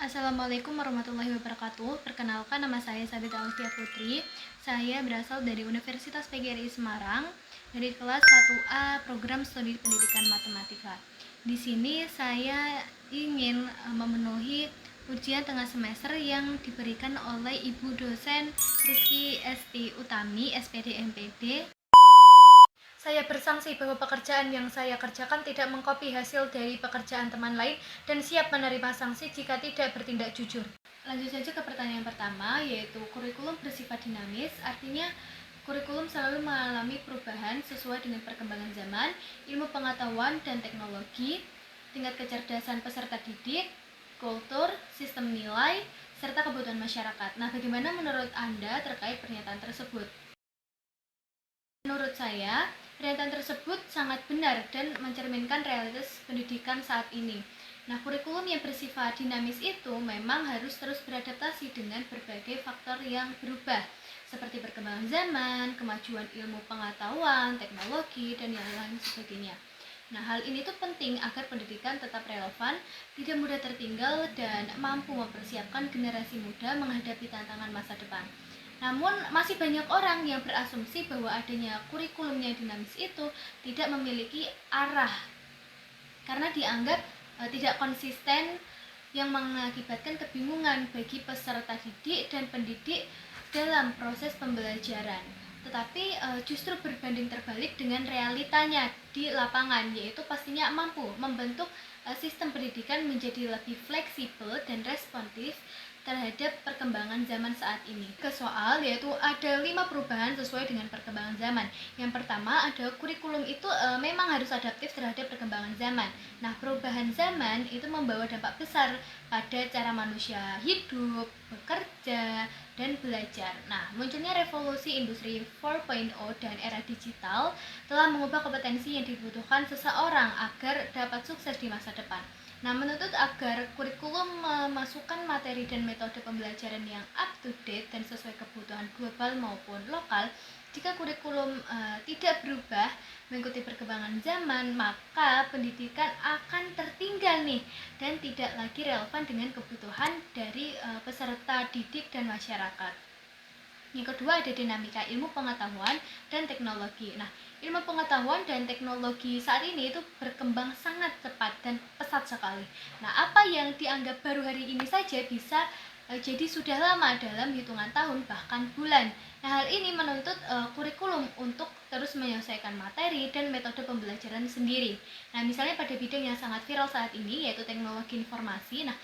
Assalamualaikum warahmatullahi wabarakatuh. Perkenalkan, nama saya Sabita Austia Putri. Saya berasal dari Universitas PGRI Semarang dari kelas 1A Program Studi Pendidikan Matematika. Di sini saya ingin memenuhi ujian tengah semester yang diberikan oleh Ibu dosen Rizky Esti Utami, SPD MPD. Saya bersangsi bahwa pekerjaan yang saya kerjakan tidak mengkopi hasil dari pekerjaan teman lain dan siap menerima sanksi jika tidak bertindak jujur. Lanjut saja ke pertanyaan pertama, yaitu kurikulum bersifat dinamis, artinya kurikulum selalu mengalami perubahan sesuai dengan perkembangan zaman, ilmu pengetahuan dan teknologi, tingkat kecerdasan peserta didik, kultur, sistem nilai, serta kebutuhan masyarakat. Nah, bagaimana menurut Anda terkait pernyataan tersebut? Menurut saya, pernyataan tersebut sangat benar dan mencerminkan realitas pendidikan saat ini. Nah, kurikulum yang bersifat dinamis itu memang harus terus beradaptasi dengan berbagai faktor yang berubah, seperti perkembangan zaman, kemajuan ilmu pengetahuan, teknologi, dan yang lain sebagainya. Nah, hal ini tuh penting agar pendidikan tetap relevan, tidak mudah tertinggal, dan mampu mempersiapkan generasi muda menghadapi tantangan masa depan. Namun, masih banyak orang yang berasumsi bahwa adanya kurikulum yang dinamis itu tidak memiliki arah karena dianggap tidak konsisten, yang mengakibatkan kebingungan bagi peserta didik dan pendidik dalam proses pembelajaran. Tetapi justru berbanding terbalik dengan realitanya di lapangan, yaitu pastinya mampu membentuk sistem pendidikan menjadi lebih fleksibel dan responsif terhadap perkembangan zaman saat ini. Ke soal, yaitu ada 5 perubahan sesuai dengan perkembangan zaman. Yang pertama, ada kurikulum itu memang harus adaptif terhadap perkembangan zaman. Nah, perubahan zaman itu membawa dampak besar pada cara manusia hidup, bekerja, dan belajar. Nah, munculnya revolusi industri 4.0 dan era digital telah mengubah kompetensi yang dibutuhkan seseorang agar dapat sukses di masa depan. Nah, menuntut agar kurikulum memasukkan materi dan metode pembelajaran yang up to date dan sesuai kebutuhan global maupun lokal. Jika kurikulum tidak berubah mengikuti perkembangan zaman, maka pendidikan akan tertinggal nih dan tidak lagi relevan dengan kebutuhan dari peserta didik dan masyarakat. Yang kedua, ada dinamika ilmu pengetahuan dan teknologi. Nah, ilmu pengetahuan dan teknologi saat ini itu berkembang sangat cepat dan pesat sekali. Nah, apa yang dianggap baru hari ini saja bisa jadi sudah lama dalam hitungan tahun bahkan bulan. Nah, hal ini menuntut kurikulum untuk terus menyelesaikan materi dan metode pembelajaran sendiri. Nah, misalnya pada bidang yang sangat viral saat ini, yaitu teknologi informasi. Nah,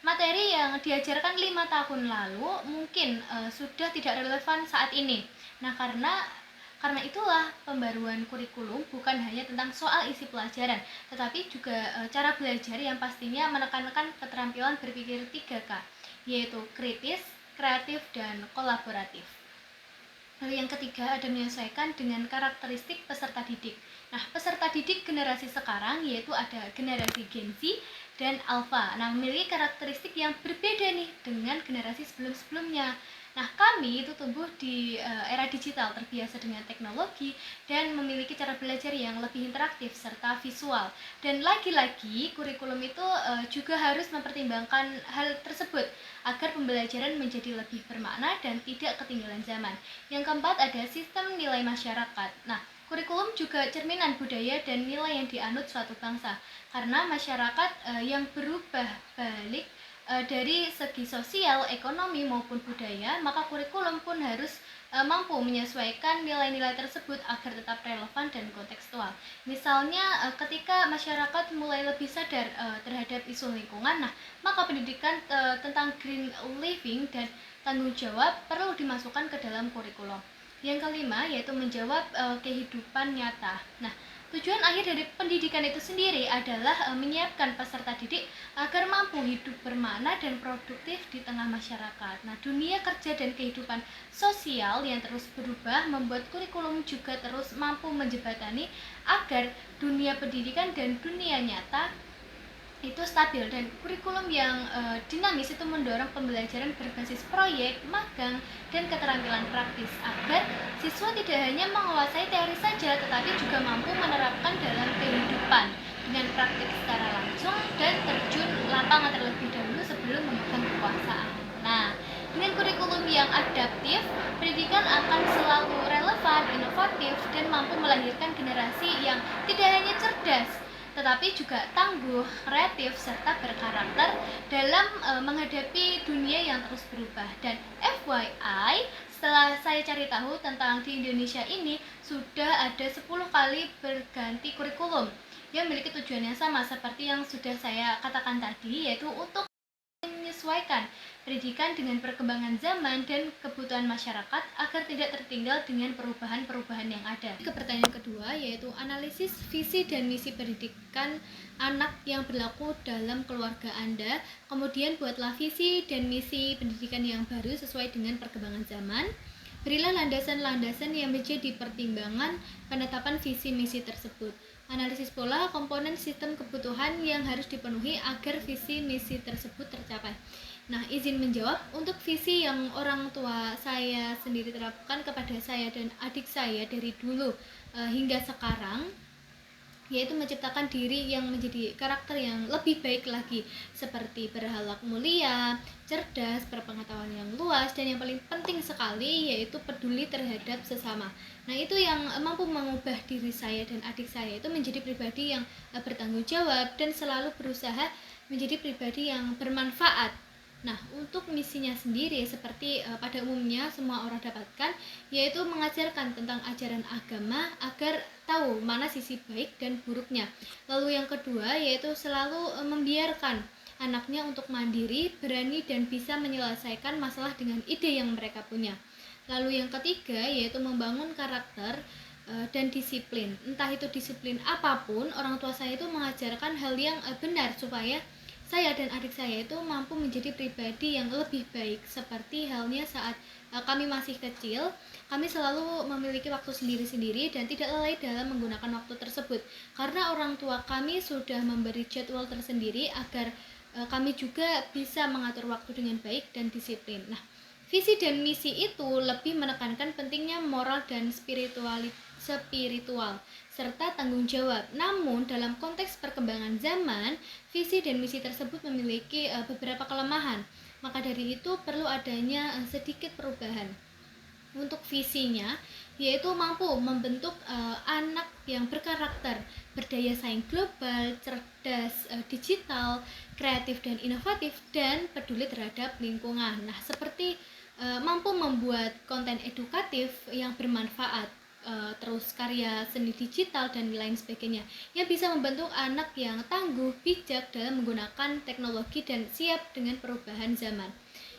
materi yang diajarkan 5 tahun lalu mungkin sudah tidak relevan saat ini. Nah, karena itulah pembaruan kurikulum bukan hanya tentang soal isi pelajaran, tetapi juga cara belajar yang pastinya menekankan keterampilan berpikir 3K, yaitu kritis, kreatif, dan kolaboratif. Lalu yang ketiga, ada menyesuaikan dengan karakteristik peserta didik. Nah, peserta didik generasi sekarang yaitu ada generasi Gen Z dan Alpha. Nah, memiliki karakteristik yang berbeda nih dengan generasi sebelum-sebelumnya. Nah, kami itu tumbuh di era digital, terbiasa dengan teknologi dan memiliki cara belajar yang lebih interaktif serta visual. Dan lagi-lagi kurikulum itu juga harus mempertimbangkan hal tersebut agar pembelajaran menjadi lebih bermakna dan tidak ketinggalan zaman. Yang keempat, ada sistem nilai masyarakat. Nah, kurikulum juga cerminan budaya dan nilai yang dianut suatu bangsa, karena masyarakat yang berubah balik dari segi sosial, ekonomi maupun budaya, maka kurikulum pun harus mampu menyesuaikan nilai-nilai tersebut agar tetap relevan dan kontekstual. Misalnya ketika masyarakat mulai lebih sadar terhadap isu lingkungan, nah maka pendidikan tentang green living dan tanggung jawab perlu dimasukkan ke dalam kurikulum. Yang kelima, yaitu menjawab kehidupan nyata. Nah, tujuan akhir dari pendidikan itu sendiri adalah menyiapkan peserta didik agar mampu hidup bermakna dan produktif di tengah masyarakat. Nah, dunia kerja dan kehidupan sosial yang terus berubah membuat kurikulum juga terus mampu menjembatani agar dunia pendidikan dan dunia nyata itu stabil. Dan kurikulum yang dinamis itu mendorong pembelajaran berbasis proyek, magang, dan keterampilan praktis agar siswa tidak hanya menguasai teori saja tetapi juga mampu menerapkan dalam kehidupan dengan praktik secara langsung dan terjun lapangan terlebih dahulu sebelum sambil memegang kekuasaan. Nah, dengan kurikulum yang adaptif, pendidikan akan selalu relevan, inovatif, dan mampu melahirkan generasi yang tidak hanya cerdas, tetapi juga tangguh, kreatif, serta berkarakter dalam menghadapi dunia yang terus berubah. Dan FYI, setelah saya cari tahu tentang di Indonesia ini, sudah ada 10 kali berganti kurikulum yang memiliki tujuan yang sama seperti yang sudah saya katakan tadi, yaitu untuk menyesuaikan pendidikan dengan perkembangan zaman dan kebutuhan masyarakat agar tidak tertinggal dengan perubahan-perubahan yang ada. Ke pertanyaan kedua, yaitu analisis visi dan misi pendidikan anak yang berlaku dalam keluarga Anda. Kemudian buatlah visi dan misi pendidikan yang baru sesuai dengan perkembangan zaman. Berilah landasan-landasan yang menjadi pertimbangan penetapan visi misi tersebut. Analisis pola komponen sistem kebutuhan yang harus dipenuhi agar visi misi tersebut tercapai. Nah, izin menjawab, untuk visi yang orang tua saya sendiri terapkan kepada saya dan adik saya dari dulu hingga sekarang, yaitu menciptakan diri yang menjadi karakter yang lebih baik lagi, seperti berakhlak mulia, cerdas, berpengetahuan yang luas, dan yang paling penting sekali yaitu peduli terhadap sesama. Nah, itu yang mampu mengubah diri saya dan adik saya itu menjadi pribadi yang bertanggung jawab dan selalu berusaha menjadi pribadi yang bermanfaat. Nah, untuk misinya sendiri seperti pada umumnya semua orang dapatkan, yaitu mengajarkan tentang ajaran agama agar tahu mana sisi baik dan buruknya. Lalu yang kedua yaitu selalu membiarkan anaknya untuk mandiri, berani, dan bisa menyelesaikan masalah dengan ide yang mereka punya. Lalu yang ketiga yaitu membangun karakter dan disiplin. Entah itu disiplin apapun, orang tua saya itu mengajarkan hal yang benar supaya saya dan adik saya itu mampu menjadi pribadi yang lebih baik. Seperti halnya saat kami masih kecil, kami selalu memiliki waktu sendiri-sendiri dan tidak lalai dalam menggunakan waktu tersebut, karena orang tua kami sudah memberi jadwal tersendiri agar kami juga bisa mengatur waktu dengan baik dan disiplin. Nah, visi dan misi itu lebih menekankan pentingnya moral dan spiritual serta tanggung jawab. Namun dalam konteks perkembangan zaman, visi dan misi tersebut memiliki beberapa kelemahan. Maka dari itu perlu adanya sedikit perubahan. Untuk visinya yaitu mampu membentuk anak yang berkarakter, berdaya saing global, cerdas digital, kreatif dan inovatif, dan peduli terhadap lingkungan. Nah, seperti mampu membuat konten edukatif yang bermanfaat, terus karya seni digital dan lain sebagainya, yang bisa membentuk anak yang tangguh, bijak dalam menggunakan teknologi dan siap dengan perubahan zaman.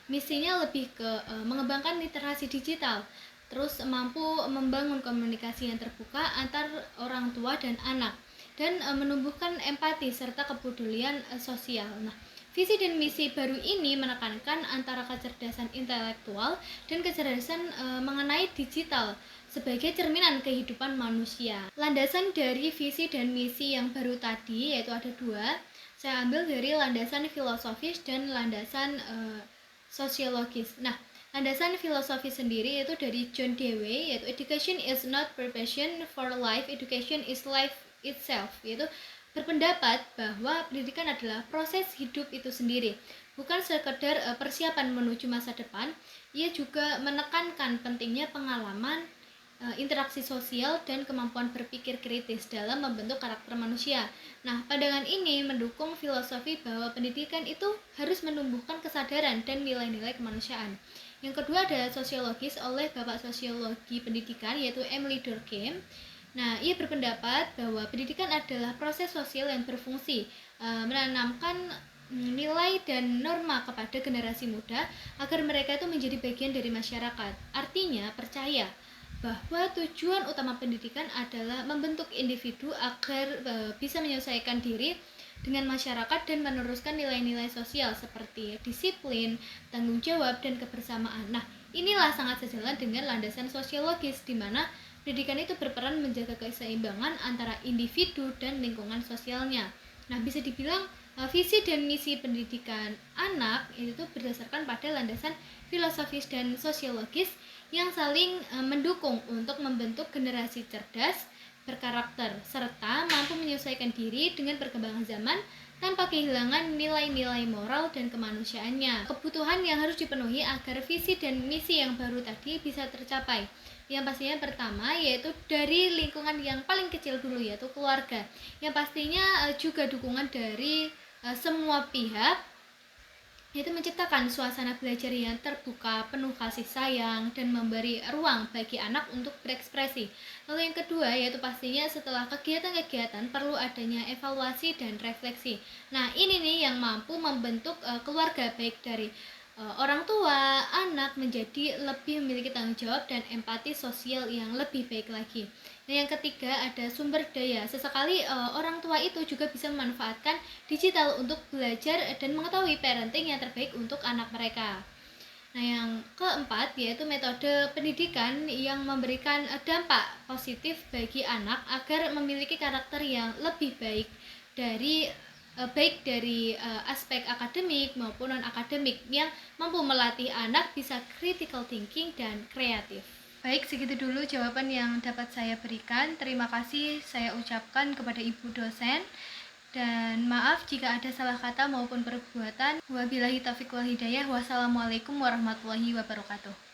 Misinya lebih ke mengembangkan literasi digital, terus mampu membangun komunikasi yang terbuka antar orang tua dan anak, dan menumbuhkan empati serta kepedulian sosial. Nah, visi dan misi baru ini menekankan antara kecerdasan intelektual dan kecerdasan mengenai digital sebagai cerminan kehidupan manusia. Landasan dari visi dan misi yang baru tadi yaitu ada dua. Saya ambil dari landasan filosofis dan landasan sosiologis. Nah, landasan filosofi sendiri yaitu dari John Dewey, yaitu education is not preparation for life, education is life itself, yaitu berpendapat bahwa pendidikan adalah proses hidup itu sendiri, bukan sekedar persiapan menuju masa depan. Ia juga menekankan pentingnya pengalaman, interaksi sosial, dan kemampuan berpikir kritis dalam membentuk karakter manusia. Nah, pandangan ini mendukung filosofi bahwa pendidikan itu harus menumbuhkan kesadaran dan nilai-nilai kemanusiaan. Yang kedua ada sosiologis oleh Bapak Sosiologi Pendidikan yaitu Emily Durkheim. Nah, ia berpendapat bahwa pendidikan adalah proses sosial yang berfungsi menanamkan nilai dan norma kepada generasi muda agar mereka itu menjadi bagian dari masyarakat. Artinya, percaya bahwa tujuan utama pendidikan adalah membentuk individu agar bisa menyelesaikan diri dengan masyarakat dan meneruskan nilai-nilai sosial seperti disiplin, tanggung jawab, dan kebersamaan. Nah, inilah sangat sejalan dengan landasan sosiologis di mana pendidikan itu berperan menjaga keseimbangan antara individu dan lingkungan sosialnya. Nah, bisa dibilang visi dan misi pendidikan anak itu berdasarkan pada landasan filosofis dan sosiologis yang saling mendukung untuk membentuk generasi cerdas, berkarakter, serta mampu menyesuaikan diri dengan perkembangan zaman tanpa kehilangan nilai-nilai moral dan kemanusiaannya. Kebutuhan yang harus dipenuhi agar visi dan misi yang baru tadi bisa tercapai. Yang pastinya pertama yaitu dari lingkungan yang paling kecil dulu, yaitu keluarga. Yang pastinya juga dukungan dari semua pihak, yaitu menciptakan suasana belajar yang terbuka, penuh kasih sayang, dan memberi ruang bagi anak untuk berekspresi. Lalu yang kedua yaitu pastinya setelah kegiatan-kegiatan perlu adanya evaluasi dan refleksi. Nah ini nih yang mampu membentuk keluarga baik dari orang tua, anak menjadi lebih memiliki tanggung jawab dan empati sosial yang lebih baik lagi. Nah, yang ketiga ada sumber daya. Sesekali orang tua itu juga bisa memanfaatkan digital untuk belajar dan mengetahui parenting yang terbaik untuk anak mereka. Nah, yang keempat yaitu metode pendidikan yang memberikan dampak positif bagi anak agar memiliki karakter yang lebih baik dari aspek akademik maupun non akademik, yang mampu melatih anak bisa critical thinking dan kreatif. Baik, segitu dulu jawaban yang dapat saya berikan. Terima kasih saya ucapkan kepada Ibu dosen. Dan maaf jika ada salah kata maupun perbuatan. Wabillahi taufiq wal hidayah. Wassalamualaikum warahmatullahi wabarakatuh.